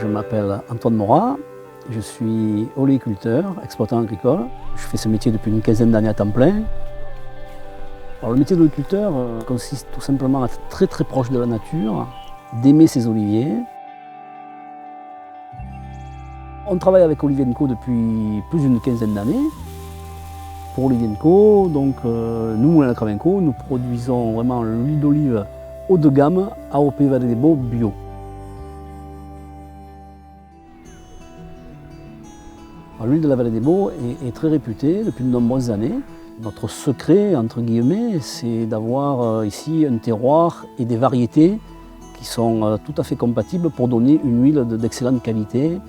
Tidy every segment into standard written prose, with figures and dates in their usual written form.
Je m'appelle Antoine Morat, je suis oléiculteur, exploitant agricole. Je fais ce métier depuis une quinzaine d'années à temps plein. Alors, le métier d'oléiculteur consiste tout simplement à être très très proche de la nature, d'aimer ses oliviers. On travaille avec Olivier & Co depuis plus d'une quinzaine d'années. Pour Olivier & Co, donc, nous, Moulins La Cravenco, nous produisons vraiment l'huile d'olive haut de gamme, AOP Vallée des Baux bio. L'huile de la Vallée des Baux est très réputée depuis de nombreuses années. Notre secret, entre guillemets, c'est d'avoir ici un terroir et des variétés qui sont tout à fait compatibles pour donner une huile d'excellente qualité.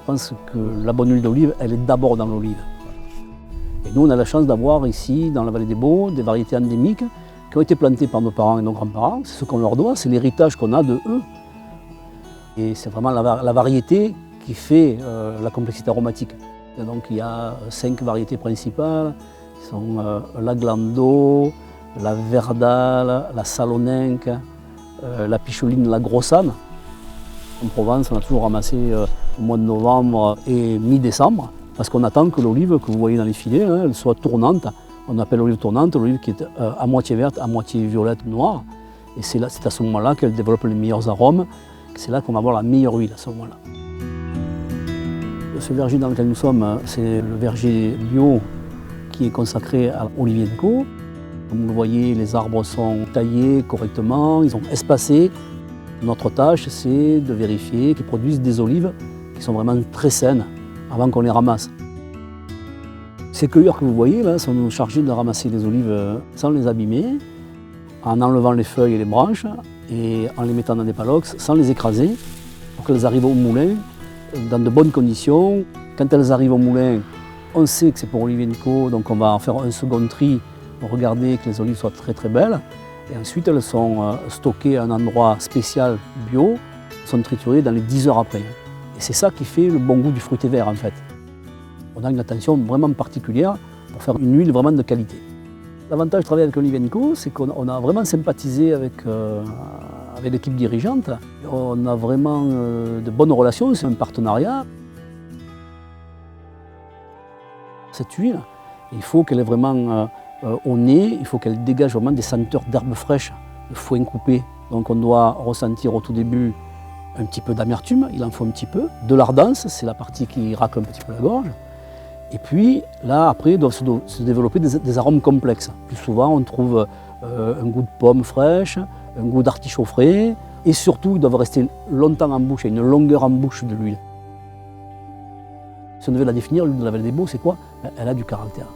Je pense que la bonne huile d'olive, elle est d'abord dans l'olive. Et nous, on a la chance d'avoir ici, dans la Vallée des Baux, des variétés endémiques qui ont été plantées par nos parents et nos grands-parents. C'est ce qu'on leur doit, c'est l'héritage qu'on a de eux. Et c'est vraiment la variété qui fait la complexité aromatique. Et donc il y a 5 variétés principales, qui sont la Glando, la Verdale, la Saloninque, la Picholine, la Grossane. En Provence, on a toujours ramassé au mois de novembre et mi-décembre, parce qu'on attend que l'olive que vous voyez dans les filets, elle soit tournante. On appelle l'olive tournante, l'olive qui est à moitié verte, à moitié violette, noire. Et c'est à ce moment-là qu'elle développe les meilleurs arômes. C'est là qu'on va avoir la meilleure huile à ce moment-là. Ce verger dans lequel nous sommes, c'est le verger bio qui est consacré à Olivier & Co. Comme vous le voyez, les arbres sont taillés correctement, ils sont espacés. Notre tâche, c'est de vérifier qu'ils produisent des olives qui sont vraiment très saines avant qu'on les ramasse. Ces cueilleurs que vous voyez là sont chargés de ramasser les olives sans les abîmer, en enlevant les feuilles et les branches et en les mettant dans des palox sans les écraser pour qu'elles arrivent au moulin dans de bonnes conditions. Quand elles arrivent au moulin, on sait que c'est pour Olivier & Co, donc on va en faire un second tri pour regarder que les olives soient très très belles. Et ensuite, elles sont stockées à un endroit spécial bio, sont triturées dans les 10 heures après. Et c'est ça qui fait le bon goût du fruité vert en fait. On a une attention vraiment particulière pour faire une huile vraiment de qualité. L'avantage de travailler avec Olivier & Co, c'est qu'on a vraiment sympathisé avec l'équipe dirigeante. On a vraiment de bonnes relations, c'est un partenariat. Cette huile, il faut qu'elle ait vraiment au nez, il faut qu'elle dégage vraiment des senteurs d'herbes fraîches, de foin coupé. Donc on doit ressentir au tout début un petit peu d'amertume, il en faut un petit peu. De l'ardence, c'est la partie qui racle un petit peu la gorge. Et puis là, après, doivent se développer des arômes complexes. Plus souvent, on trouve un goût de pomme fraîche, un goût d'artichaut frais, et surtout, ils doivent rester longtemps en bouche, il y a une longueur en bouche de l'huile. Si on devait la définir, l'huile de la Vallée des Baux, c'est quoi? Elle a du caractère.